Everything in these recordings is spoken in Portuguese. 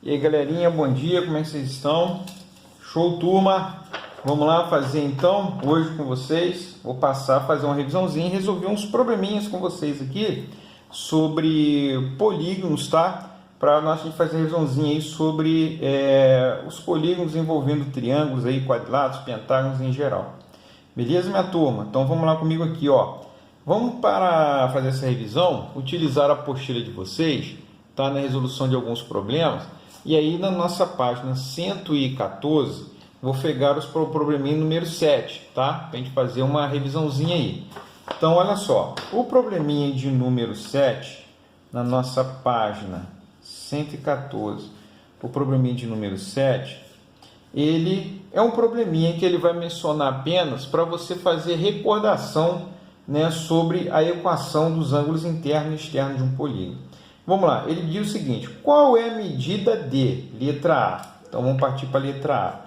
E aí, galerinha, bom dia, como é que vocês estão? Show, turma! Vamos lá fazer então, hoje com vocês, vou passar a fazer uma revisãozinha e resolver uns probleminhas com vocês aqui sobre polígonos, tá? Para nós fazer uma revisãozinha aí sobre os polígonos envolvendo triângulos, aí, quadriláteros, pentágonos em geral. Beleza, minha turma? Então vamos lá comigo aqui, ó. Vamos, para fazer essa revisão, utilizar a apostila de vocês, tá? Na resolução de alguns problemas. E aí na nossa página 114, vou pegar os probleminha número 7, tá? Para a gente fazer uma revisãozinha aí. Então, olha só, o probleminha de número 7, na nossa página 114, o probleminha de número 7, ele é um probleminha que ele vai mencionar apenas para você fazer recordação, né, sobre a equação dos ângulos internos e externos de um polígono. Vamos lá, ele diz o seguinte: qual é a medida de, letra A? Então vamos partir para a letra A.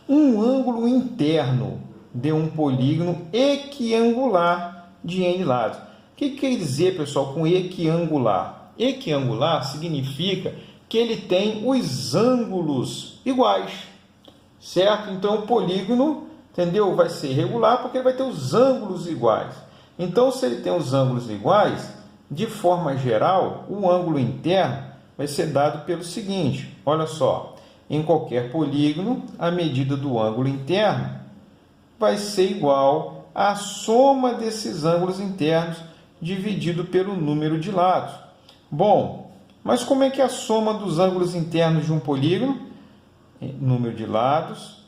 Um ângulo interno de um polígono equiangular de n lados. O que quer dizer, pessoal, com equiangular? Equiangular significa que ele tem os ângulos iguais, certo? Então o polígono, entendeu? Vai ser regular porque ele vai ter os ângulos iguais. Então, se ele tem os ângulos iguais, de forma geral, o ângulo interno vai ser dado pelo seguinte: olha só, em qualquer polígono, a medida do ângulo interno vai ser igual à soma desses ângulos internos dividido pelo número de lados. Bom, mas como é que é a soma dos ângulos internos de um polígono? Número de lados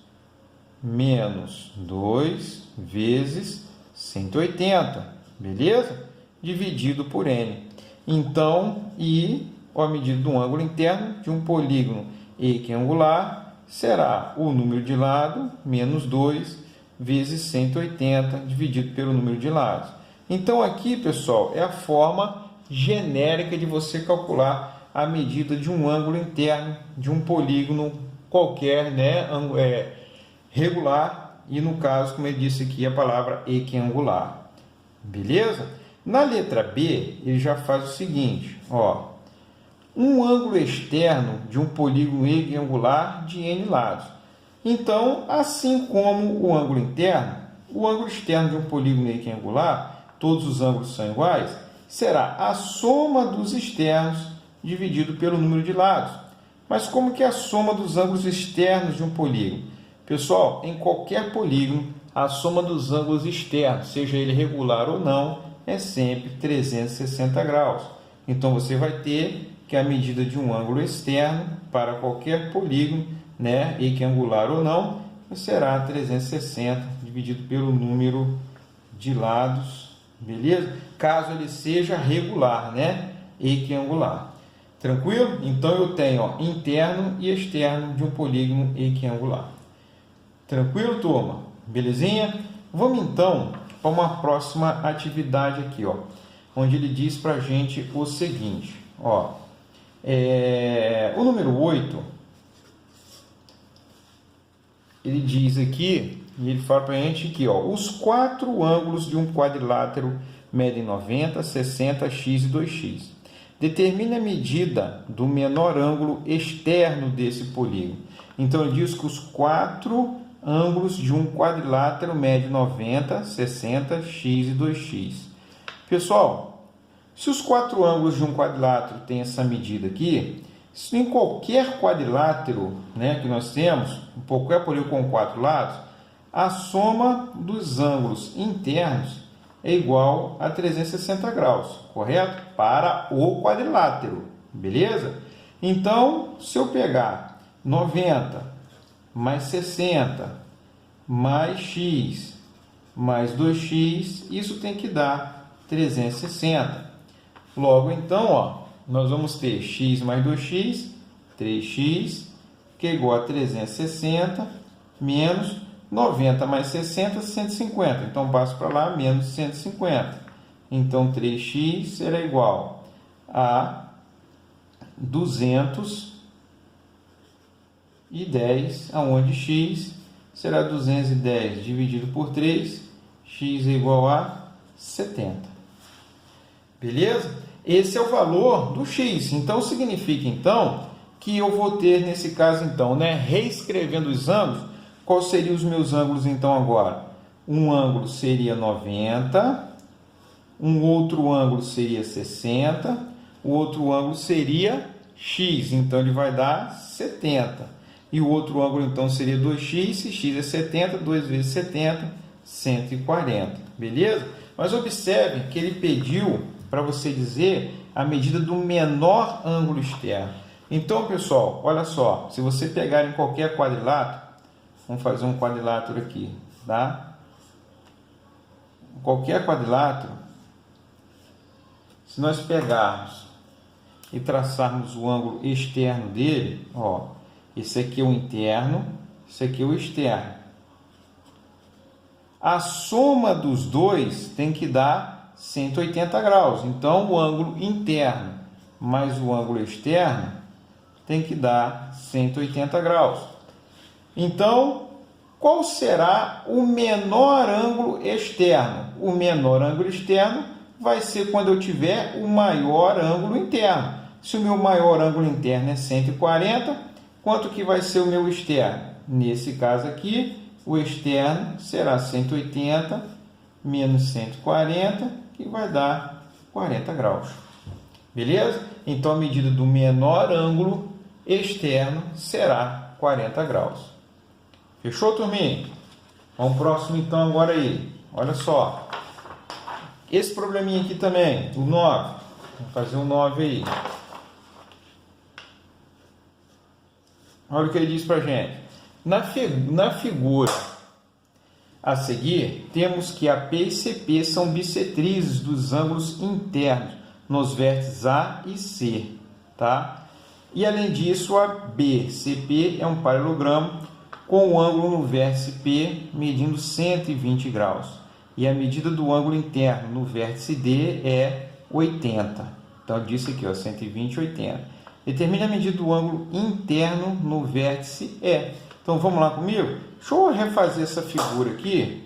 menos 2 vezes 180, beleza? Dividido por n. Então, a medida do ângulo interno de um polígono equiangular será o número de lado menos 2 vezes 180 dividido pelo número de lados. Então, aqui, pessoal, é a forma genérica de você calcular a medida de um ângulo interno de um polígono qualquer, né, regular, e no caso, como eu disse aqui, a palavra equiangular. Beleza? Na letra B, ele já faz o seguinte, ó: um ângulo externo de um polígono equiangular de n lados. Então, assim como o ângulo externo de um polígono equiangular, todos os ângulos são iguais, será a soma dos externos dividido pelo número de lados. Mas como que é a soma dos ângulos externos de um polígono? Pessoal, em qualquer polígono, a soma dos ângulos externos, seja ele regular ou não, é sempre 360 graus. Então, você vai ter que a medida de um ângulo externo para qualquer polígono, né, equiangular ou não, será 360 dividido pelo número de lados, beleza? Caso ele seja regular, né, equiangular. Tranquilo? Então, eu tenho, ó, interno e externo de um polígono equiangular. Tranquilo, turma? Belezinha? Vamos então para uma próxima atividade aqui, ó, onde ele diz para a gente o seguinte, ó, o número 8, ele diz aqui, e ele fala para a gente aqui, ó, os quatro ângulos de um quadrilátero medem 90, 60, x e 2x. Determine a medida do menor ângulo externo desse polígono. Então, ele diz que os quatro ângulos de um quadrilátero medem 90, 60, x e 2x. Pessoal, se os quatro ângulos de um quadrilátero têm essa medida aqui, se em qualquer quadrilátero, né, que nós temos, qualquer polígono com quatro lados, a soma dos ângulos internos é igual a 360 graus, correto? Para o quadrilátero, beleza? Então, se eu pegar 90 mais 60, mais x, mais 2x, isso tem que dar 360. Logo, então, ó, nós vamos ter x mais 2x, 3x, que é igual a 360, menos 90 mais 60, 150. Então, passo para lá, menos 150. Então, 3x será igual a 210, aonde x será 210 dividido por 3, x é igual a 70. Beleza? Esse é o valor do x. Então, significa, então, que eu vou ter nesse caso então, né? Reescrevendo os ângulos, quais seriam os meus ângulos então agora? Um ângulo seria 90, um outro ângulo seria 60, o outro ângulo seria x, então ele vai dar 70. E o outro ângulo então seria 2x, se x é 70, 2 vezes 70, 140, beleza? Mas observe que ele pediu para você dizer a medida do menor ângulo externo. Então, pessoal, olha só, se você pegar em qualquer quadrilátero, vamos fazer um quadrilátero aqui, tá? Qualquer quadrilátero, se nós pegarmos e traçarmos o ângulo externo dele, ó, esse aqui é o interno, esse aqui é o externo. A soma dos dois tem que dar 180 graus. Então, o ângulo interno mais o ângulo externo tem que dar 180 graus. Então, qual será o menor ângulo externo? O menor ângulo externo vai ser quando eu tiver o maior ângulo interno. Se o meu maior ângulo interno é 140, quanto que vai ser o meu externo? Nesse caso aqui, o externo será 180 menos 140, que vai dar 40 graus. Beleza? Então, a medida do menor ângulo externo será 40 graus. Fechou, turminha? Vamos próximo então agora aí. Olha só. Esse probleminha aqui também, o 9. Vamos fazer o 9 aí. Olha o que ele diz pra gente. Na figura a seguir, temos que AP e CP são bissetrizes dos ângulos internos nos vértices A e C, tá? E além disso, a BCP é um paralelogramo com o ângulo no vértice P medindo 120 graus. E a medida do ângulo interno no vértice D é 80. Então, disse aqui, ó, 120 e 80. Determine a medida do ângulo interno no vértice E. Então, vamos lá comigo? Deixa eu refazer essa figura aqui,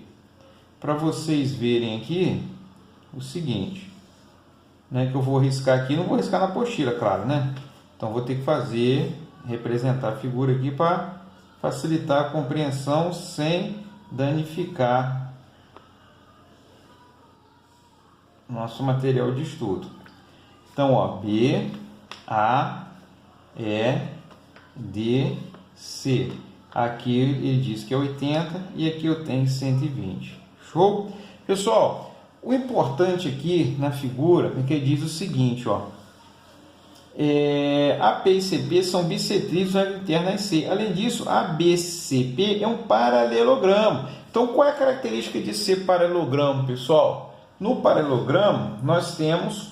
para vocês verem aqui o seguinte, né, que eu vou riscar aqui, não vou riscar na apostila, claro, né? Então, vou ter que representar a figura aqui para facilitar a compreensão sem danificar nosso material de estudo. Então, ó, B, A, E, D, C. Aqui ele diz que é 80 e aqui eu tenho 120. Show? Pessoal, o importante aqui na figura é que ele diz o seguinte, ó. AP e CP são bissetrizes do ângulo interno em C. Além disso, ABCP é um paralelogramo. Então, qual é a característica de ser paralelogramo, pessoal? No paralelogramo, nós temos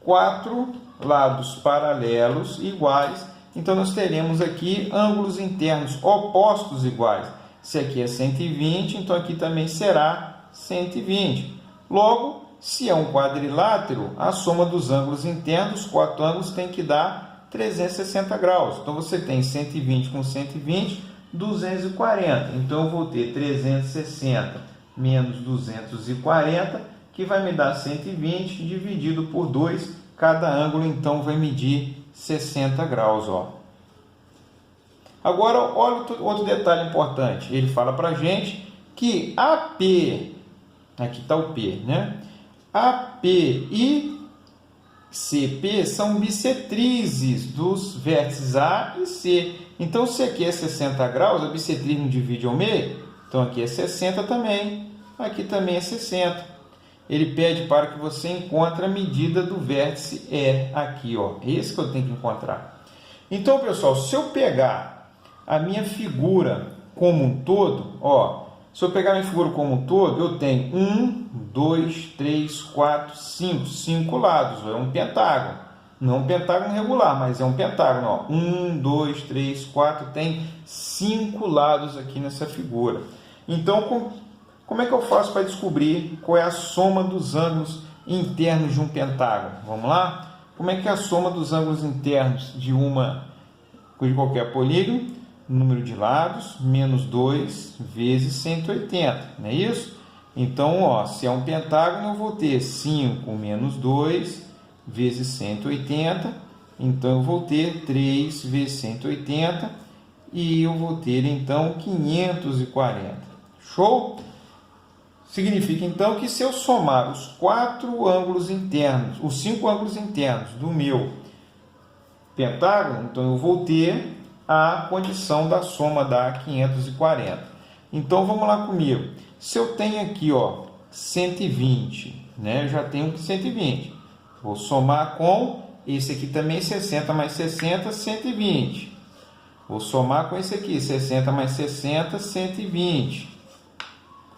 4 lados paralelos iguais. Então, nós teremos aqui ângulos internos opostos iguais. Se aqui é 120, então aqui também será 120. Logo, se é um quadrilátero, a soma dos ângulos internos, 4 ângulos, tem que dar 360 graus. Então, você tem 120 com 120, 240. Então, eu vou ter 360 menos 240, que vai me dar 120 dividido por 2. Cada ângulo, então, vai medir 60 graus, ó. Agora, olha outro detalhe importante. Ele fala para a gente que AP, aqui está o P, né? AP e CP são bissetrizes dos vértices A e C. Então, se aqui é 60 graus, a bissetriz não divide ao meio. Então, aqui é 60 também. Aqui também é 60. Ele pede para que você encontre a medida do vértice E aqui, ó. Esse que eu tenho que encontrar. Então, pessoal, se eu pegar a minha figura como um todo, ó, se eu pegar a minha figura como um todo, eu tenho 1, 2, 3, 4, 5 lados, ó, é um pentágono. Não um pentágono regular, mas é um pentágono, ó. 1, 2, 3, 4, tem 5 lados aqui nessa figura. Então, como é que eu faço para descobrir qual é a soma dos ângulos internos de um pentágono? Vamos lá? Como é que é a soma dos ângulos internos de qualquer polígono? Número de lados, menos 2 vezes 180, não é isso? Então, ó, se é um pentágono, eu vou ter 5 menos 2 vezes 180, Então, eu vou ter 3 vezes 180 e eu vou ter, então, 540. Show? Significa, então, que se eu somar os 4 ângulos internos, os 5 ângulos internos do meu pentágono, então eu vou ter a condição da soma da 540. Então, vamos lá comigo. Se eu tenho aqui, ó, 120, né? Eu já tenho 120. Vou somar com esse aqui também, 60 mais 60, 120. Vou somar com esse aqui, 60 mais 60, 120.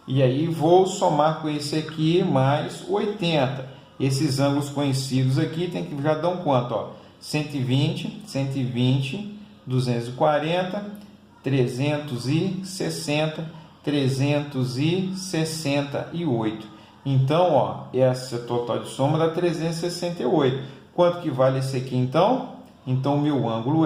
E aí vou somar com esse aqui mais 80. Esses ângulos conhecidos aqui tem que já dão quanto, ó? 120, 120, 240, 360, 368. Então, ó, essa total de soma dá 368. Quanto que vale esse aqui, então? Então, o meu ângulo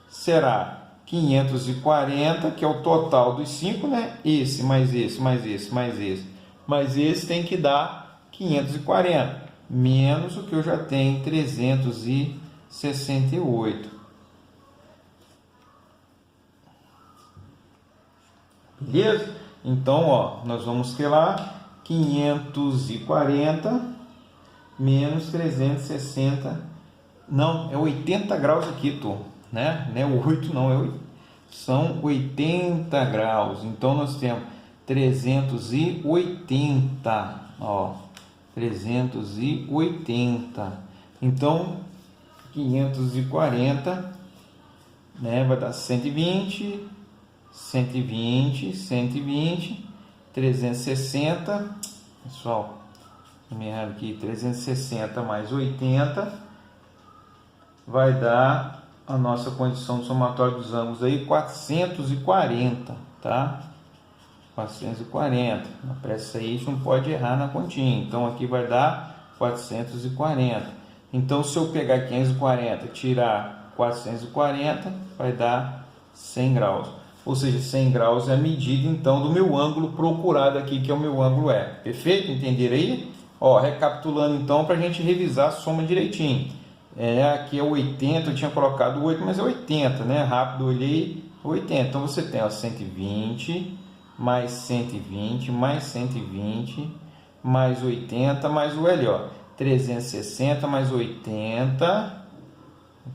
será 540, que é o total dos 5, né? Esse, mais esse, mais esse, mais esse. Mas esse tem que dar 540, menos o que eu já tenho, 368. Beleza? Então, ó, nós vamos ter lá 540 menos 360. Não, é 80 graus aqui, turma, né? Não é 8, não, é 8. São 80 graus. Então, nós temos 380, ó, 380. Então, 540, né, vai dar 120, 120, 120, 360, pessoal, me errado aqui, 360 mais 80, vai dar a nossa condição somatória dos ângulos aí, 440, tá? 440, na pressa aí, isso não pode errar na continha, então aqui vai dar 440. Então, se eu pegar 540, tirar 440, vai dar 100 graus. Ou seja, 100 graus é a medida, então, do meu ângulo procurado aqui, que é o meu ângulo E. Perfeito? Entenderam aí? Ó, recapitulando, então, para a gente revisar a soma direitinho. Aqui é 80, eu tinha colocado 8, mas é 80, né? Rápido, olhei, 80. Então, você tem, ó, 120, mais 120, mais 120, mais 80, mais o L, ó. 360 mais 80,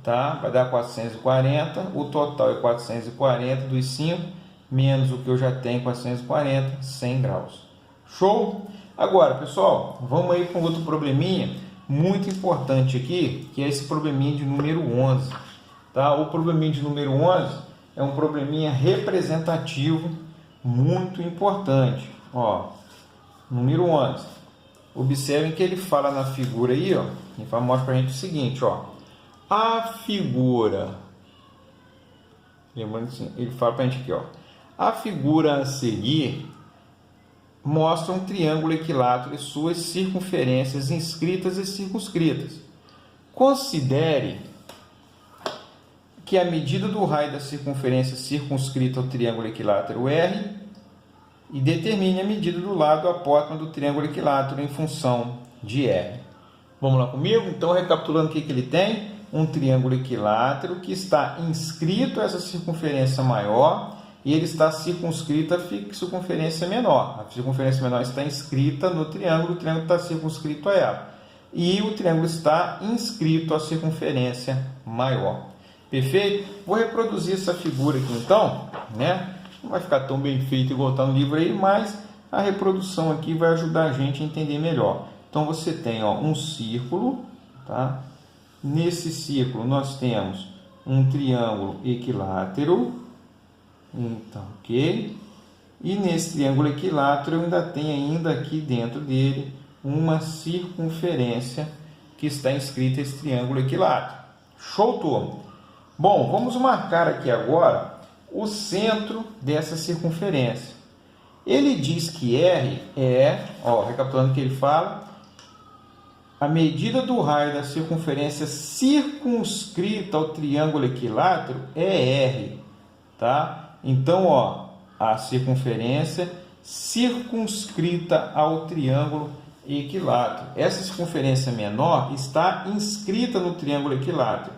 tá? Vai dar 440, o total é 440 dos 5, menos o que eu já tenho, 440, 100 graus. Show? Agora, pessoal, vamos aí para um outro probleminha muito importante aqui, que é esse probleminha de número 11, tá? O probleminha de número 11 é um probleminha representativo muito importante, ó, número 11. Observem que ele fala na figura aí, ó, ele mostra para a gente o seguinte, ó, a figura, lembrando que ele fala para a gente aqui, ó, a figura a seguir mostra um triângulo equilátero e suas circunferências inscritas e circunscritas. Considere que a medida do raio da circunferência circunscrita ao triângulo equilátero R e determine a medida do lado apótimo do triângulo equilátero em função de R. Vamos lá comigo? Então, recapitulando o que ele tem, um triângulo equilátero que está inscrito a essa circunferência maior e ele está circunscrito a circunferência menor. A circunferência menor está inscrita no triângulo, o triângulo está circunscrito a ela. E o triângulo está inscrito à circunferência maior. Perfeito? Vou reproduzir essa figura aqui então, né? Não vai ficar tão bem feito igual está no livro aí, mas a reprodução aqui vai ajudar a gente a entender melhor. Então, você tem, ó, um círculo, tá? Nesse círculo, nós temos um triângulo equilátero. Então, ok. E nesse triângulo equilátero, eu ainda tenho aqui dentro dele uma circunferência que está inscrita esse triângulo equilátero. Show, turma? Bom, vamos marcar aqui agora o centro dessa circunferência. Ele diz que R é, ó, recapitulando o que ele fala, a medida do raio da circunferência circunscrita ao triângulo equilátero é R, tá? Então, ó, a circunferência circunscrita ao triângulo equilátero. Essa circunferência menor está inscrita no triângulo equilátero.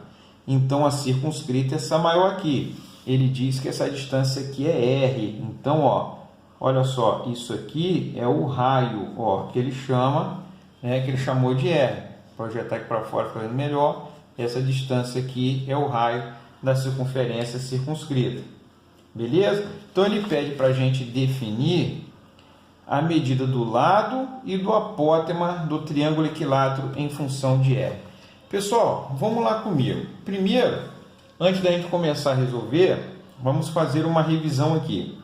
Então, a circunscrita é essa maior aqui. Ele diz que essa distância aqui é R. Então, ó, olha só, isso aqui é o raio, ó, que ele chama, né, que ele chamou de R. Vou projetar aqui para fora, fazendo melhor. Essa distância aqui é o raio da circunferência circunscrita. Beleza? Então, ele pede para a gente definir a medida do lado e do apótema do triângulo equilátero em função de R. Pessoal, vamos lá comigo. Primeiro, antes da gente começar a resolver, vamos fazer uma revisão aqui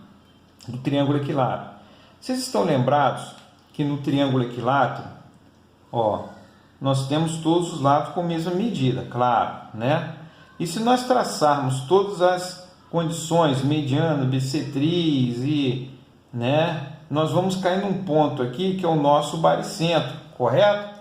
do triângulo equilátero. Vocês estão lembrados que no triângulo equilátero, ó, nós temos todos os lados com a mesma medida, claro, né? E se nós traçarmos todas as condições, mediana, bissetriz e, né, nós vamos cair num ponto aqui que é o nosso baricentro, correto?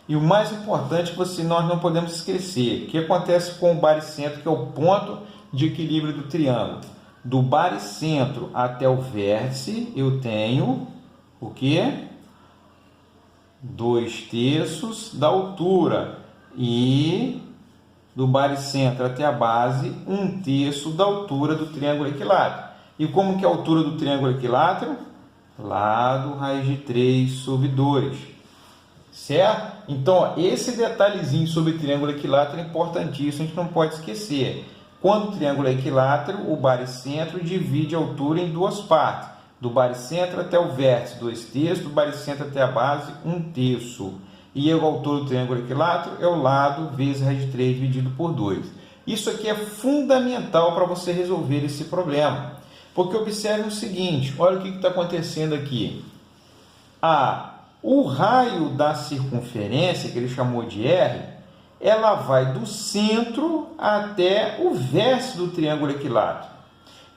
E o mais importante que nós não podemos esquecer, o que acontece com o baricentro, que é o ponto de equilíbrio do triângulo. Do baricentro até o vértice, eu tenho o quê? 2/3 da altura. E do baricentro até a base, 1/3 da altura do triângulo equilátero. E como que é a altura do triângulo equilátero? Lado raiz de 3 sobre 2. Certo? Então, ó, esse detalhezinho sobre o triângulo equilátero é importantíssimo, a gente não pode esquecer. Quando o triângulo é equilátero, o baricentro divide a altura em duas partes. Do baricentro até o vértice, 2/3, do baricentro até a base, 1/3. E a altura do triângulo equilátero é o lado vezes raiz de 3 dividido por 2. Isso aqui é fundamental para você resolver esse problema. Porque observe o seguinte, olha o que está acontecendo aqui. O raio da circunferência, que ele chamou de R, ela vai do centro até o vértice do triângulo equilátero.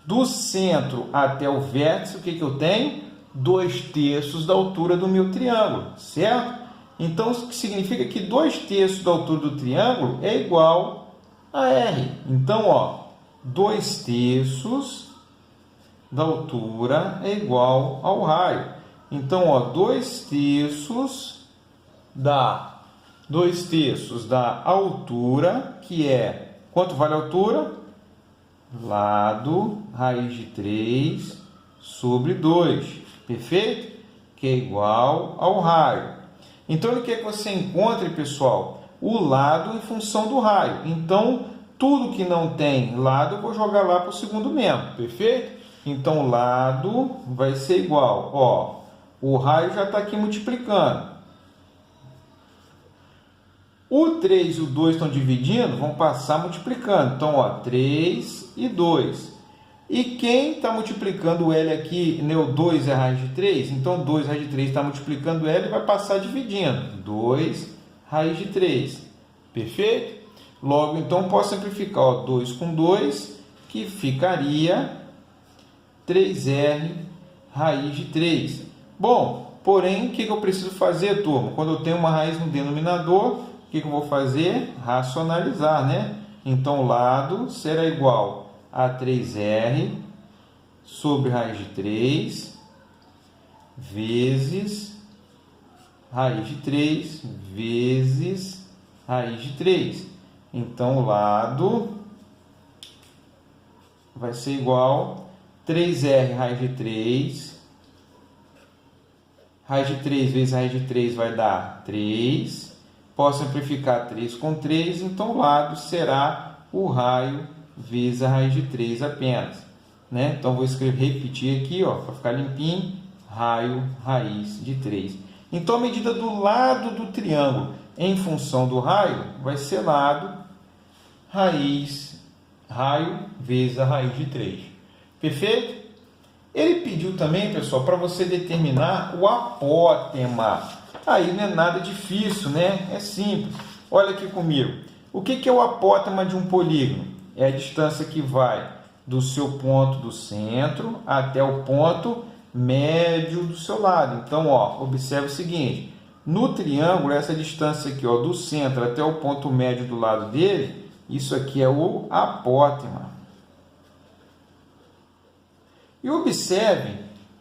Do centro até o vértice, o que eu tenho? 2/3 da altura do meu triângulo, certo? Então, o que significa que 2/3 da altura do triângulo é igual a R. Então, ó, 2/3 da altura é igual ao raio. Então, ó, 2/3 da altura, que é, quanto vale a altura? Lado raiz de 3 sobre 2, perfeito? Que é igual ao raio. Então, ele quer que você encontre, pessoal, o lado em função do raio. Então, tudo que não tem lado, eu vou jogar lá para o segundo membro, perfeito? Então, o lado vai ser igual, ó, o raio já está aqui multiplicando. O 3 e o 2 estão dividindo, vão passar multiplicando. Então, ó, 3 e 2. E quem está multiplicando o L aqui, né, o 2 é raiz de 3, então 2 raiz de 3 está multiplicando o L e vai passar dividindo. 2 raiz de 3. Perfeito? Logo, então, posso simplificar, ó, 2 com 2, que ficaria 3R raiz de 3. Bom, porém, o que eu preciso fazer, turma? Quando eu tenho uma raiz no denominador, o que eu vou fazer? Racionalizar, né? Então, o lado será igual a 3R sobre raiz de 3 vezes raiz de 3 vezes raiz de 3. Então, o lado vai ser igual a 3R raiz de 3. Raiz de 3 vezes raiz de 3 vai dar 3. Posso simplificar 3 com 3, então o lado será o raio vezes a raiz de 3 apenas. Né? Então, vou repetir aqui, para ficar limpinho, raio raiz de 3. Então, a medida do lado do triângulo em função do raio vai ser lado raio vezes a raiz de 3. Perfeito? Ele pediu também, pessoal, para você determinar o apótema. Aí não é nada difícil, né? É simples. Olha aqui comigo. O que é o apótema de um polígono? É a distância que vai do seu ponto do centro até o ponto médio do seu lado. Então, ó, observe o seguinte. No triângulo, essa distância aqui, ó, do centro até o ponto médio do lado dele, isso aqui é o apótema. E observe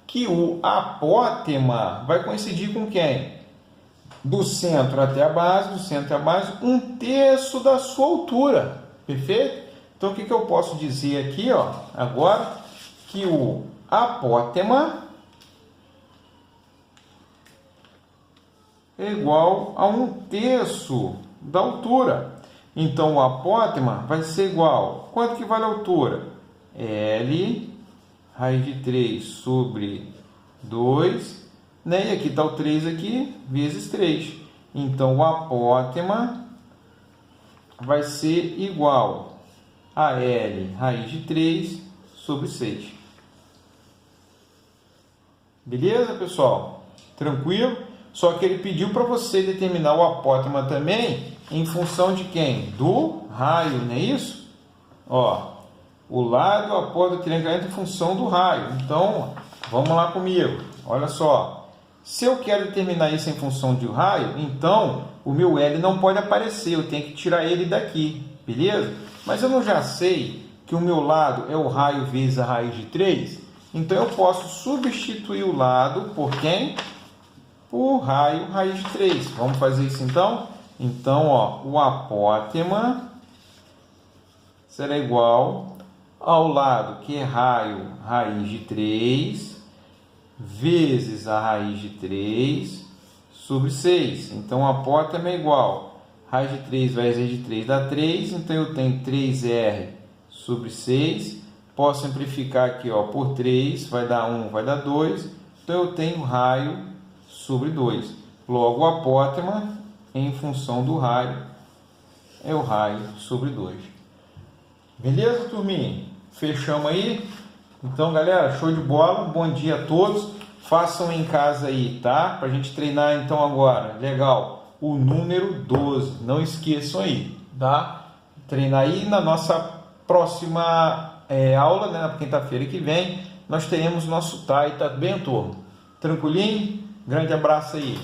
que o apótema vai coincidir com quem? do centro até a base, do centro até a base, 1/3 da sua altura, perfeito? Então, o que eu posso dizer aqui, ó, agora, que o apótema é igual a 1/3 da altura. Então, o apótema vai ser igual, quanto que vale a altura? L raiz de 3 sobre 2, né? E aqui está o 3 aqui, vezes 3. Então, o apótema vai ser igual a L raiz de 3 sobre 6. Beleza, pessoal? Tranquilo? Só que ele pediu para você determinar o apótema também em função de quem? Do raio, não é isso? Ó, o lado após o triângulo em função do raio. Então, vamos lá comigo. Olha só. Se eu quero determinar isso em função de raio, então o meu L não pode aparecer. Eu tenho que tirar ele daqui, beleza? Mas eu não já sei que o meu lado é o raio vezes a raiz de 3? Então, eu posso substituir o lado por quem? Por raio raiz de 3. Vamos fazer isso então? Então, ó, o apótema será igual ao lado que é raio raiz de 3 vezes a raiz de 3 sobre 6. Então, o apótema é igual raiz de 3 vezes raiz de 3 dá 3. Então, eu tenho 3R sobre 6. Posso simplificar aqui, ó, por 3, vai dar 1, vai dar 2. Então, eu tenho raio sobre 2. Logo, o apótema, em função do raio, é o raio sobre 2. Beleza, turminha? Fechamos aí? Então, galera, show de bola. Bom dia a todos. Façam em casa aí, tá? Pra gente treinar, então, agora. Legal. O número 12. Não esqueçam aí, tá? Treinar aí na nossa próxima aula, né? Na quinta-feira que vem, nós teremos nosso TAI, tá bem, turma? Tranquilinho? Grande abraço aí.